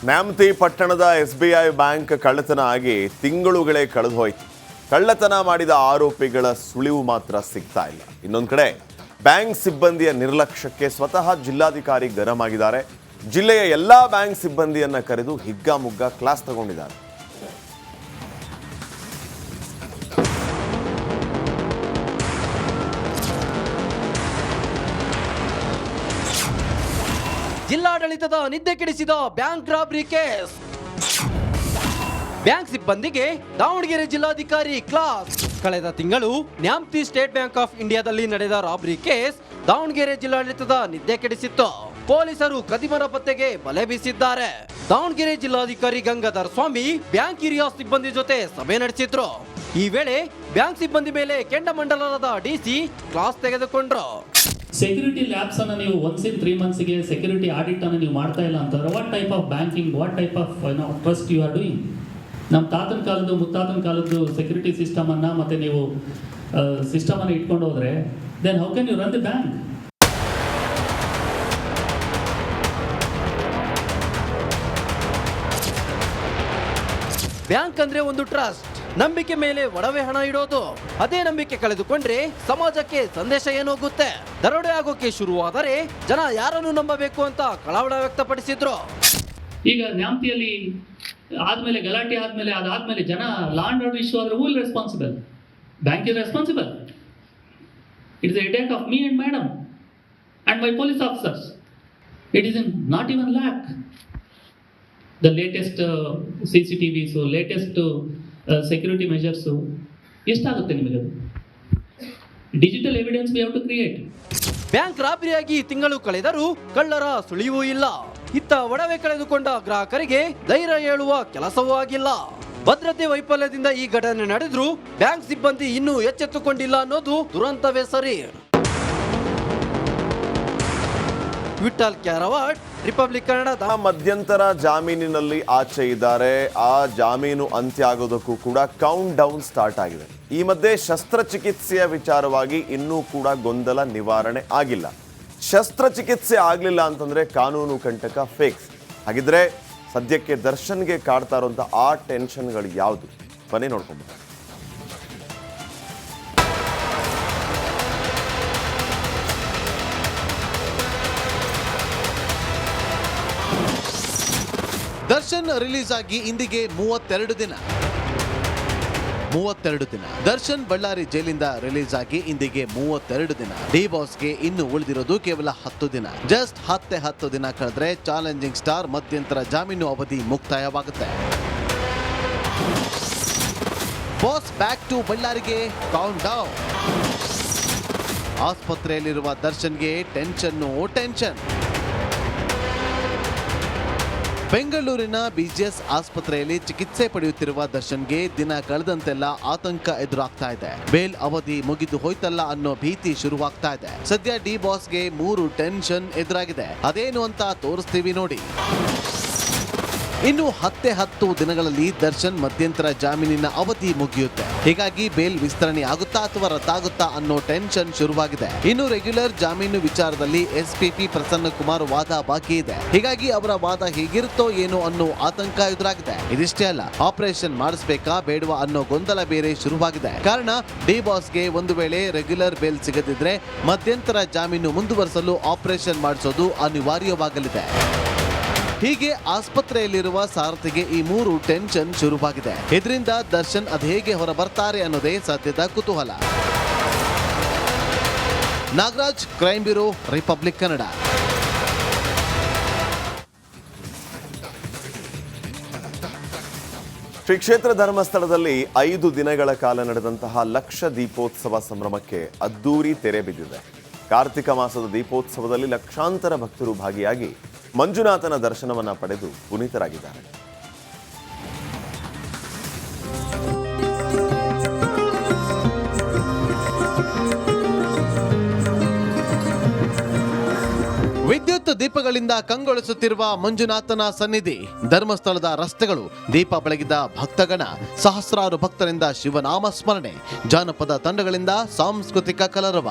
ನ್ಯಾಮತಿ ಪಟ್ಟಣದ SBI bank ಕಳ್ಳತನ ಆಗಿ ತಿಂಗಳುಗಳೇ ಕಳೆದು ಹೋಯಿತು. ಕಳ್ಳತನ ಮಾಡಿದ ಆರೋಪಿಗಳ ಸುಳಿವು ಮಾತ್ರ ಸಿಗ್ತಾ ಇಲ್ಲ. ಇನ್ನೊಂದು ಕಡೆ ಬ್ಯಾಂಕ್ ಸಿಬ್ಬಂದಿಯ ನಿರ್ಲಕ್ಷ್ಯಕ್ಕೆ ಸ್ವತಃ ಜಿಲ್ಲಾಧಿಕಾರಿ ಗರಂ ಆಗಿದ್ದಾರೆ. ಜಿಲ್ಲೆಯ ಎಲ್ಲಾ ಬ್ಯಾಂಕ್ ಸಿಬ್ಬಂದಿಯನ್ನ ಕರೆದು ಹಿಗ್ಗಾಮುಗ್ಗಾ ಕ್ಲಾಸ್ ತಗೊಂಡಿದ್ದಾರೆ. ಜಿಲ್ಲಾಡಳಿತದ ನಿದ್ದೆ ಕೆಡಿಸಿದ ಬ್ಯಾಂಕ್ ರಾಬರಿ ಕೇಸ್. ಬ್ಯಾಂಕ್ ಸಿಬ್ಬಂದಿಗೆ ದಾವಣಗೆರೆ ಜಿಲ್ಲಾಧಿಕಾರಿ ಕ್ಲಾಸ್. ಕಳೆದ ತಿಂಗಳು ನ್ಯಾಮತಿ ಸ್ಟೇಟ್ ಬ್ಯಾಂಕ್ ಆಫ್ ಇಂಡಿಯಾದಲ್ಲಿ ನಡೆದ ರಾಬರಿ ಕೇಸ್ ದಾವಣಗೆರೆ ಜಿಲ್ಲಾಡಳಿತದ ನಿದ್ದೆ ಕೆಡಿಸಿತ್ತು. ಪೊಲೀಸರು ಕದಿಮರ ಪತ್ತೆಗೆ ಬಲೆ ಬೀಸಿದ್ದಾರೆ. ದಾವಣಗೆರೆ ಜಿಲ್ಲಾಧಿಕಾರಿ ಗಂಗಾಧರ್ ಸ್ವಾಮಿ ಬ್ಯಾಂಕ್ ಹಿರಿಯ ಸಿಬ್ಬಂದಿ ಜೊತೆ ಸಭೆ ನಡೆಸಿದ್ರು. ಈ ವೇಳೆ ಬ್ಯಾಂಕ್ ಸಿಬ್ಬಂದಿ ಮೇಲೆ ಕೆಂಡಮಂಡಲದ ಡಿಸಿ ಕ್ಲಾಸ್ ತೆಗೆದುಕೊಂಡ್ರು. ಸೆಕ್ಯೂರಿಟಿ ಲ್ಯಾಬ್ಸ್ ಅನ್ನು ನೀವು ಒನ್ಸ್ ಇನ್ 3 ಮಂತ್ಸ್ಗೆ ಸೆಕ್ಯೂರಿಟಿ ಆಡಿಟ್ ಅನ್ನು ನೀವು ಮಾಡ್ತಾ ಇಲ್ಲ ಅಂತಂದ್ರೆ what type of banking, what type of trust you are doing? ನಮ್ಮ ತಾತನ ಕಾಲದ್ದು ಮುತ್ತಾತನ ಕಾಲದ್ದು ಸೆಕ್ಯೂರಿಟಿ ಸಿಸ್ಟಮ್ ಅನ್ನ ಮತ್ತೆ ನೀವು ಸಿಸ್ಟಮ್ ಅನ್ನು ಇಟ್ಕೊಂಡು ಹೋದ್ರೆ then how can you run the bank? Bank ಅಂದ್ರೆ ಒಂದು ಟ್ರಸ್ಟ್, ನಂಬಿಕೆ ಮೇಲೆ ಒಡವೆ ಹಣ ಇಡೋದು. ಅದೇ ನಂಬಿಕೆ ಕಳೆದುಕೊಂಡ್ರೆ ಸಮಾಜಕ್ಕೆ ಸಂದೇಶ ಏನೋಗುತ್ತೆ? ದರೋಡೆ ಆಗೋಕೆ ಶುರುವಾದರೆ ಜನ ಯಾರನ್ನು ನಂಬಬೇಕು ಅಂತ ಕಳವಳ ವ್ಯಕ್ತಪಡಿಸಿದ್ರು. ಈಗ ನ್ಯಾಮತಿಯಲ್ಲಿ ಆದ್ಮೇಲೆ ಗಲಾಟೆ ಆದ್ಮೇಲೆ ಅದಾದ್ಮೇಲೆ ಜನ ಲಾ ಅಂಡ್ ಆರ್ಡರ್ ಇಶ್ಯೂ ಆದ್ರೆ who will responsible? Bank is responsible. It is a headache of me and madam and my police officers. It is in not even lack. The latest CCTVs, latest security measures ಎಷ್ಟಾಗುತ್ತೆ ನಿಮಗೆ? Digital evidence we have to create. Bank ರಾಬರಿಯಾಗಿ ತಿಂಗಳು ಕಳೆದರೂ ಕಳ್ಳರ ಸುಳಿವೂ ಇಲ್ಲ. ಇತ್ತ ಒಡವೆ ಕಳೆದುಕೊಂಡ ಗ್ರಾಹಕರಿಗೆ ಧೈರ್ಯ ಹೇಳುವ ಕೆಲಸವೂ ಆಗಿಲ್ಲ. ಭದ್ರತೆ ವೈಫಲ್ಯದಿಂದ ಈ ಘಟನೆ ನಡೆದ್ರೂ ಬ್ಯಾಂಕ್ ಸಿಬ್ಬಂದಿ ಇನ್ನೂ ಎಚ್ಚೆತ್ತುಕೊಂಡಿಲ್ಲ ಅನ್ನೋದು ದುರಂತವೇ ಸರಿ. ವಿಠಲ್ ಕ್ಯಾರವಾಡ್, ರಿಪಬ್ಲಿಕ್ ಕನ್ನಡ. ಮಧ್ಯಂತರ ಜಾಮೀನಿನಲ್ಲಿ ಆಚೆ ಇದ್ದಾರೆ. ಆ ಜಾಮೀನು ಅಂತ್ಯ ಆಗೋದಕ್ಕೂ ಕೂಡ ಕೌಂಟ್ ಡೌನ್ ಸ್ಟಾರ್ಟ್ ಆಗಿದೆ. ಈ ಮಧ್ಯೆ ಶಸ್ತ್ರಚಿಕಿತ್ಸೆಯ ವಿಚಾರವಾಗಿ ಇನ್ನೂ ಕೂಡ ಗೊಂದಲ ನಿವಾರಣೆ ಆಗಿಲ್ಲ. ಶಸ್ತ್ರಚಿಕಿತ್ಸೆ ಆಗಲಿಲ್ಲ ಅಂತಂದ್ರೆ ಕಾನೂನು ಕಂಟಕ ಫಿಕ್ಸ್. ಹಾಗಿದ್ರೆ ಸದ್ಯಕ್ಕೆ ದರ್ಶನ್ಗೆ ಕಾಡ್ತಾ ಇರುವಂತ ಆ ಟೆನ್ಷನ್ಗಳು ಯಾವುದು? ಬನ್ನಿ ನೋಡ್ಕೊಂಡು. ದರ್ಶನ್ ರಿಲೀಸ್ ಆಗಿ ಇಂದಿಗೆ 32 ದಿನ. ದರ್ಶನ್ ಬಳ್ಳಾರಿ ಜೈಲಿಂದ ರಿಲೀಸ್ ಆಗಿ ಇಂದಿಗೆ 32 ದಿನ. ಡಿ ಬಾಸ್ಗೆ ಇನ್ನು ಉಳಿದಿರೋದು ಕೇವಲ 10 ದಿನ. ಜಸ್ಟ್ 10 ದಿನ ಕಳೆದ್ರೆ ಚಾಲೆಂಜಿಂಗ್ ಸ್ಟಾರ್ ಮಧ್ಯಂತರ ಜಾಮೀನು ಅವಧಿ ಮುಕ್ತಾಯವಾಗುತ್ತೆ. ಬಾಸ್ ಬ್ಯಾಕ್ ಟು ಬಳ್ಳಾರಿಗೆ ಕೌಂಟ್ ಡೌನ್. ಆಸ್ಪತ್ರೆಯಲ್ಲಿರುವ ದರ್ಶನ್ಗೆ ಟೆನ್ಷನ್. ಬೆಂಗಳೂರಿನ BGS ಆಸ್ಪತ್ರೆಯಲ್ಲಿ ಚಿಕಿತ್ಸೆ ಪಡೆಯುತ್ತಿರುವ ದರ್ಶನ್ಗೆ ದಿನ ಕಳೆದಂತೆಲ್ಲ ಆತಂಕ ಎದುರಾಗ್ತಾ ಇದೆ. ಬೇಲ್ ಅವಧಿ ಮುಗಿದು ಹೋಯ್ತಲ್ಲ ಅನ್ನೋ ಭೀತಿ ಶುರುವಾಗ್ತಾ ಇದೆ. ಸದ್ಯ ಡಿ ಬಾಸ್ಗೆ 3 ಟೆನ್ಷನ್ ಎದುರಾಗಿದೆ. ಅದೇನು ಅಂತ ತೋರಿಸ್ತೀವಿ ನೋಡಿ. ಇನ್ನು 10 ದಿನಗಳಲ್ಲಿ ದರ್ಶನ್ ಮಧ್ಯಂತರ ಜಾಮೀನಿನ ಅವಧಿ ಮುಗಿಯುತ್ತೆ. ಹೀಗಾಗಿ ಬೇಲ್ ವಿಸ್ತರಣೆ ಆಗುತ್ತಾ ಅಥವಾ ರದ್ದಾಗುತ್ತಾ ಅನ್ನೋ ಟೆನ್ಷನ್ ಶುರುವಾಗಿದೆ. ಇನ್ನು ರೆಗ್ಯುಲರ್ ಜಾಮೀನು ವಿಚಾರದಲ್ಲಿ SPP ಪ್ರಸನ್ನ ಕುಮಾರ್ ವಾದ ಬಾಕಿ ಇದೆ. ಹೀಗಾಗಿ ಅವರ ವಾದ ಹೇಗಿರುತ್ತೋ ಏನೋ ಅನ್ನೋ ಆತಂಕ ಎದುರಾಗಿದೆ. ಇದಿಷ್ಟೇ ಅಲ್ಲ, ಆಪರೇಷನ್ ಮಾಡಿಸಬೇಕಾ ಬೇಡವಾ ಅನ್ನೋ ಗೊಂದಲ ಬೇರೆ ಶುರುವಾಗಿದೆ. ಕಾರಣ ಡಿ ಬಾಸ್ಗೆ ಒಂದು ವೇಳೆ ರೆಗ್ಯುಲರ್ ಬೇಲ್ ಸಿಗದಿದ್ರೆ ಮಧ್ಯಂತರ ಜಾಮೀನು ಮುಂದುವರಿಸಲು ಆಪರೇಷನ್ ಮಾಡಿಸೋದು ಅನಿವಾರ್ಯವಾಗಲಿದೆ. ಹೀಗೆ ಆಸ್ಪತ್ರೆಯಲ್ಲಿರುವ ಸಾರಥಿಗೆ ಈ 3 ಟೆನ್ಷನ್ ಶುರುವಾಗಿದೆ. ಇದರಿಂದ ದರ್ಶನ್ ಅದು ಹೇಗೆ ಹೊರ ಬರ್ತಾರೆ ಅನ್ನೋದೇ ಸದ್ಯದ ಕುತೂಹಲ. Nagaraj, crime bureau, republic Kannada. Shri ಕ್ಷೇತ್ರ ಧರ್ಮಸ್ಥಳದಲ್ಲಿ 5 ದಿನಗಳ ಕಾಲ ನಡೆದಂತಹ ಲಕ್ಷ ದೀಪೋತ್ಸವ ಸಂಭ್ರಮಕ್ಕೆ ಅದ್ದೂರಿ ತೆರೆ ಬಿದ್ದಿದೆ. ಕಾರ್ತಿಕ ಮಾಸದ ದೀಪೋತ್ಸವದಲ್ಲಿ ಲಕ್ಷಾಂತರ ಭಕ್ತರು ಭಾಗಿಯಾಗಿ ಮಂಜುನಾಥನ ದರ್ಶನವನ್ನ ಪಡೆದು ಪುನೀತರಾಗಿದ್ದಾರೆ. ವಿದ್ಯುತ್ ದೀಪಗಳಿಂದ ಕಂಗೊಳಿಸುತ್ತಿರುವ ಮಂಜುನಾಥನ ಸನ್ನಿಧಿ. ಧರ್ಮಸ್ಥಳದ ರಸ್ತೆಗಳು ದೀಪ ಬೆಳಗಿದ ಭಕ್ತಗಣ. ಸಹಸ್ರಾರು ಭಕ್ತರಿಂದ ಶಿವನಾಮ ಸ್ಮರಣೆ. ಜಾನಪದ ತಂಡಗಳಿಂದ ಸಾಂಸ್ಕೃತಿಕ ಕಲರವ.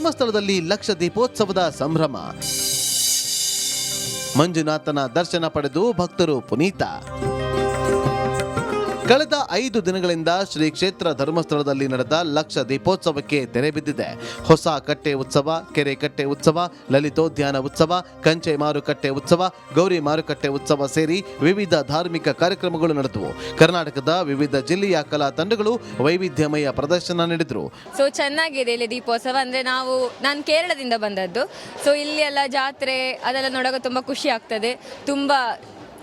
ಧರ್ಮಸ್ಥಳದಲ್ಲಿ ಲಕ್ಷ ದೀಪೋತ್ಸವದ ಸಂಭ್ರಮ. ಮಂಜುನಾಥನ ದರ್ಶನ ಪಡೆದು ಭಕ್ತರು ಪುನೀತ. ಕಳೆದ 5 ದಿನಗಳಿಂದ ಶ್ರೀ ಕ್ಷೇತ್ರ ಧರ್ಮಸ್ಥಳದಲ್ಲಿ ನಡೆದ ಲಕ್ಷ ದೀಪೋತ್ಸವಕ್ಕೆ ತೆರೆ ಬಿದ್ದಿದೆ. ಹೊಸ ಕಟ್ಟೆ ಉತ್ಸವ, ಕೆರೆ ಕಟ್ಟೆ ಉತ್ಸವ, ಲಲಿತೋದ್ಯಾನ ಉತ್ಸವ, ಕಂಚೆ ಮಾರುಕಟ್ಟೆ ಉತ್ಸವ, ಗೌರಿ ಮಾರುಕಟ್ಟೆ ಉತ್ಸವ ಸೇರಿ ವಿವಿಧ ಧಾರ್ಮಿಕ ಕಾರ್ಯಕ್ರಮಗಳು ನಡೆದವು. ಕರ್ನಾಟಕದ ವಿವಿಧ ಜಿಲ್ಲೆಯ ಕಲಾ ತಂಡಗಳು ವೈವಿಧ್ಯಮಯ ಪ್ರದರ್ಶನ ನೀಡಿದ್ರು. ಸೊ ಚೆನ್ನಾಗಿದೆ ಇಲ್ಲಿ ದೀಪೋತ್ಸವ. ಅಂದರೆ ನಾನು ಕೇರಳದಿಂದ ಬಂದದ್ದು. ಸೊ ಇಲ್ಲಿ ಎಲ್ಲ ಜಾತ್ರೆ ಅದೆಲ್ಲ ನೋಡೋಕೆ ತುಂಬ ಖುಷಿ ಆಗ್ತದೆ. ತುಂಬ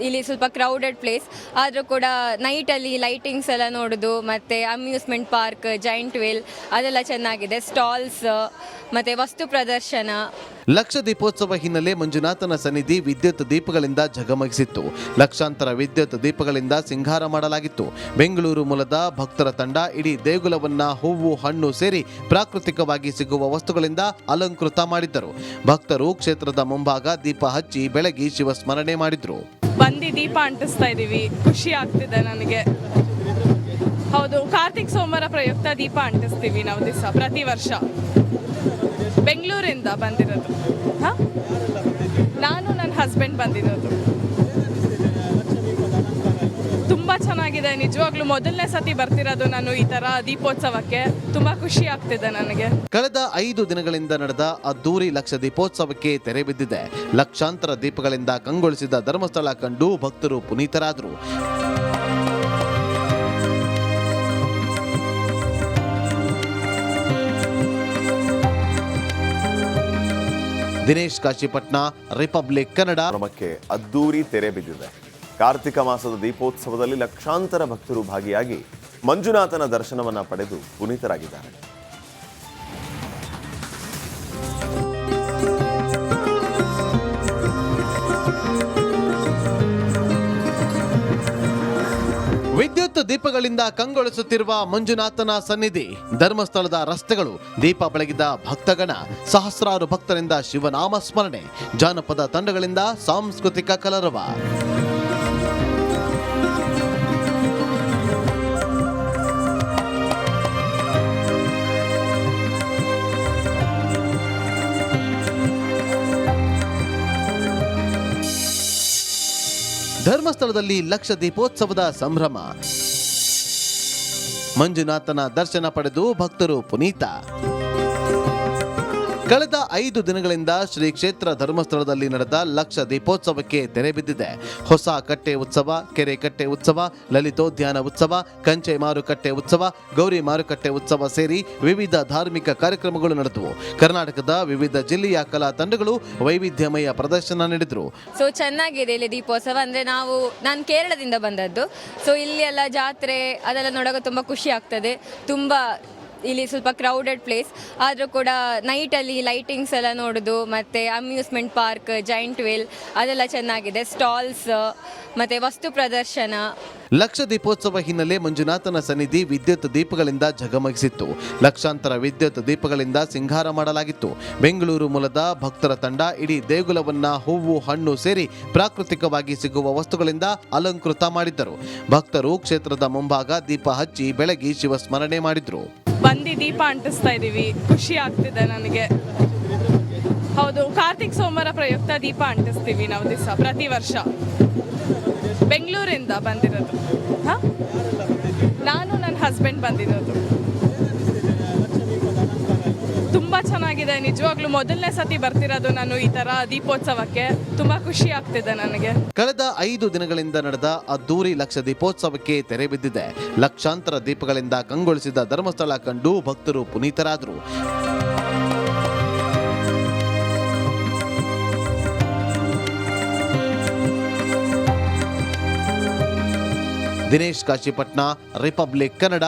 ಇಲ್ಲಿ ಸ್ವಲ್ಪ ಕ್ರೌಡೆಡ್ ಪ್ಲೇಸ್ ಆದರೂ ಕೂಡ ನೈಟಲ್ಲಿ ಲೈಟಿಂಗ್ಸ್ ಎಲ್ಲ ನೋಡೋದು, ಮತ್ತು ಅಮ್ಯೂಸ್ಮೆಂಟ್ ಪಾರ್ಕ್, ಜೈಂಟ್ ವೀಲ್ ಅದೆಲ್ಲ ಚೆನ್ನಾಗಿದೆ. ಸ್ಟಾಲ್ಸ್ ಮತ್ತು ವಸ್ತು ಪ್ರದರ್ಶನ. ಲಕ್ಷ ದೀಪೋತ್ಸವ ಹಿನ್ನೆಲೆ ಮಂಜುನಾಥನ ಸನ್ನಿಧಿ ವಿದ್ಯುತ್ ದೀಪಗಳಿಂದ ಝಗಮಗಿಸಿತ್ತು. ಲಕ್ಷಾಂತರ ವಿದ್ಯುತ್ ದೀಪಗಳಿಂದ ಸಿಂಗಾರ ಮಾಡಲಾಗಿತ್ತು. ಬೆಂಗಳೂರು ಮೂಲದ ಭಕ್ತರ ತಂಡ ಇಡೀ ದೇಗುಲವನ್ನ ಹೂವು ಹಣ್ಣು ಸೇರಿ ಪ್ರಾಕೃತಿಕವಾಗಿ ಸಿಗುವ ವಸ್ತುಗಳಿಂದ ಅಲಂಕೃತ ಮಾಡಿದ್ದರು. ಭಕ್ತರು ಕ್ಷೇತ್ರದ ಮುಂಭಾಗ ದೀಪ ಹಚ್ಚಿ ಬೆಳಗಿ ಶಿವ ಸ್ಮರಣೆ ಮಾಡಿದ್ರು. ಬಂದು ದೀಪ ಅಂಟಿಸ್ತಾ ಇದ್ದೀವಿ, ಖುಷಿ ಆಗ್ತಿದೆ ನನಗೆ. ಹೌದು, ಕಾರ್ತಿಕ್ ಸೋಮವಾರ ಪ್ರಯುಕ್ತ ದೀಪ ಅಂಟಿಸ್ತೀವಿ ನಾವು ದಿವಸ ಪ್ರತಿ ವರ್ಷ. ಬೆಂಗಳೂರಿಂದ ಬಂದಿರೋದು. ಹಾಂ, ನಾನು ನನ್ನ ಹಸ್ಬೆಂಡ್ ಬಂದಿರೋದು. ತುಂಬ ಚೆನ್ನಾಗಿದೆ ನಿಜವಾಗ್ಲೂ. ಮೊದಲನೇ ಸತಿ ಬರ್ತಿರೋದು ನಾನು ಈ ಥರ ದೀಪೋತ್ಸವಕ್ಕೆ. ತುಂಬ ಖುಷಿ ಆಗ್ತಿದೆ ನನಗೆ. ಕಳೆದ 5 ದಿನಗಳಿಂದ ನಡೆದ ಅದ್ದೂರಿ ಲಕ್ಷ ದೀಪೋತ್ಸವಕ್ಕೆ ತೆರೆ ಬಿದ್ದಿದೆ. ಲಕ್ಷಾಂತರ ದೀಪಗಳಿಂದ ಕಂಗೊಳಿಸಿದ ಧರ್ಮಸ್ಥಳ ಕಂಡು ಭಕ್ತರು ಪುನೀತರಾದರು. ದಿನೇಶ್ ಕಾಶಿಪಟ್ನ, ರಿಪಬ್ಲಿಕ್ ಕನ್ನಡ. ಕ್ರಮಕ್ಕೆ ಅದ್ದೂರಿ ತೆರೆ ಬಿದ್ದಿದೆ. ಕಾರ್ತಿಕ ಮಾಸದ ದೀಪೋತ್ಸವದಲ್ಲಿ ಲಕ್ಷಾಂತರ ಭಕ್ತರು ಭಾಗಿಯಾಗಿ ಮಂಜುನಾಥನ ದರ್ಶನವನ್ನ ಪಡೆದು ಪುನೀತರಾಗಿದ್ದಾರೆ. ವಿದ್ಯುತ್ ದೀಪಗಳಿಂದ ಕಂಗೊಳಿಸುತ್ತಿರುವ ಮಂಜುನಾಥನ ಸನ್ನಿಧಿ. ಧರ್ಮಸ್ಥಳದ ರಸ್ತೆಗಳು ದೀಪ ಬೆಳಗಿದ ಭಕ್ತಗಣ. ಸಹಸ್ರಾರು ಭಕ್ತರಿಂದ ಶಿವನಾಮ ಸ್ಮರಣೆ. ಜಾನಪದ ತಂಡಗಳಿಂದ ಸಾಂಸ್ಕೃತಿಕ ಕಲರವ. ಧರ್ಮಸ್ಥಳದಲ್ಲಿ ಲಕ್ಷ ದೀಪೋತ್ಸವದ ಸಂಭ್ರಮ. ಮಂಜುನಾಥನ ದರ್ಶನ ಪಡೆದು ಭಕ್ತರು ಪುನೀತ. ಕಳೆದ 5 ದಿನಗಳಿಂದ ಶ್ರೀ ಕ್ಷೇತ್ರ ಧರ್ಮಸ್ಥಳದಲ್ಲಿ ನಡೆದ ಲಕ್ಷ ದೀಪೋತ್ಸವಕ್ಕೆ ತೆರೆ ಬಿದ್ದಿದೆ. ಹೊಸ ಕಟ್ಟೆ ಉತ್ಸವ, ಕೆರೆ ಕಟ್ಟೆ ಉತ್ಸವ, ಲಲಿತೋದ್ಯಾನ ಉತ್ಸವ, ಕಂಚೆ ಮಾರುಕಟ್ಟೆ ಉತ್ಸವ, ಗೌರಿ ಮಾರುಕಟ್ಟೆ ಉತ್ಸವ ಸೇರಿ ವಿವಿಧ ಧಾರ್ಮಿಕ ಕಾರ್ಯಕ್ರಮಗಳು ನಡೆದವು. ಕರ್ನಾಟಕದ ವಿವಿಧ ಜಿಲ್ಲೆಯ ಕಲಾ ತಂಡಗಳು ವೈವಿಧ್ಯಮಯ ಪ್ರದರ್ಶನ ನೀಡಿದ್ರು. ಸೊ ಚೆನ್ನಾಗಿದೆ ಇಲ್ಲಿ ದೀಪೋತ್ಸವ. ಅಂದರೆ ನಾನು ಕೇರಳದಿಂದ ಬಂದದ್ದು. ಸೊ ಇಲ್ಲಿ ಎಲ್ಲ ಜಾತ್ರೆ ಅದೆಲ್ಲ ನೋಡೋಕೆ ತುಂಬ ಖುಷಿ ಆಗ್ತದೆ. ತುಂಬ ಇಲ್ಲಿ ಸ್ವಲ್ಪ ಕ್ರೌಡೆಡ್ ಪ್ಲೇಸ್ ಆದರೂ ಕೂಡ ನೈಟಲ್ಲಿ ಲೈಟಿಂಗ್ಸ್ ಎಲ್ಲ ನೋಡೋದು, ಮತ್ತು ಅಮ್ಯೂಸ್ಮೆಂಟ್ ಪಾರ್ಕ್, ಜೈಂಟ್ ವೀಲ್ ಅದೆಲ್ಲ ಚೆನ್ನಾಗಿದೆ. ಸ್ಟಾಲ್ಸ್ ಮತ್ತು ವಸ್ತು ಪ್ರದರ್ಶನ. ಲಕ್ಷ ದೀಪೋತ್ಸವ ಹಿನ್ನೆಲೆ ಮಂಜುನಾಥನ ಸನ್ನಿಧಿ ವಿದ್ಯುತ್ ದೀಪಗಳಿಂದ ಝಗಮಗಿಸಿತ್ತು. ಲಕ್ಷಾಂತರ ವಿದ್ಯುತ್ ದೀಪಗಳಿಂದ ಸಿಂಗಾರ ಮಾಡಲಾಗಿತ್ತು. ಬೆಂಗಳೂರು ಮೂಲದ ಭಕ್ತರ ತಂಡ ಇಡೀ ದೇಗುಲವನ್ನ ಹೂವು ಹಣ್ಣು ಸೇರಿ ಪ್ರಾಕೃತಿಕವಾಗಿ ಸಿಗುವ ವಸ್ತುಗಳಿಂದ ಅಲಂಕೃತ ಮಾಡಿದ್ದರು. ಭಕ್ತರು ಕ್ಷೇತ್ರದ ಮುಂಭಾಗ ದೀಪ ಹಚ್ಚಿ ಬೆಳಗಿ ಶಿವ ಸ್ಮರಣೆ ಮಾಡಿದ್ರು. ಬಂದು ದೀಪ ಅಂಟಿಸ್ತಾ ಇದ್ದೀವಿ, ಖುಷಿ ಆಗ್ತಿದೆ ನನಗೆ. ಹೌದು, ಕಾರ್ತಿಕ್ ಸೋಮವಾರ ಪ್ರಯುಕ್ತ ದೀಪ ಅಂಟಿಸ್ತೀವಿ ನಾವು ದಿವಸ ಪ್ರತಿ ವರ್ಷ. ಬೆಂಗಳೂರಿಂದ ಬಂದಿರೋದು. ಹಾಂ, ನಾನು ನನ್ನ ಹಸ್ಬೆಂಡ್ ಬಂದಿರೋದು. ತುಂಬ ಚೆನ್ನಾಗಿದೆ ನಿಜವಾಗ್ಲೂ. ಮೊದಲನೇ ಸತಿ ಬರ್ತಿರೋದು ನಾನು ಈ ಥರ ದೀಪೋತ್ಸವಕ್ಕೆ. ತುಂಬ ಖುಷಿ ಆಗ್ತಿದೆ ನನಗೆ. ಕಳೆದ 5 ದಿನಗಳಿಂದ ನಡೆದ ಅದ್ದೂರಿ ಲಕ್ಷ ದೀಪೋತ್ಸವಕ್ಕೆ ತೆರೆ ಬಿದ್ದಿದೆ. ಲಕ್ಷಾಂತರ ದೀಪಗಳಿಂದ ಕಂಗೊಳಿಸಿದ ಧರ್ಮಸ್ಥಳ ಕಂಡು ಭಕ್ತರು ಪುನೀತರಾದರು. ದಿನೇಶ್ ಕಾಶಿಪಟ್ನ, ರಿಪಬ್ಲಿಕ್ ಕನ್ನಡ.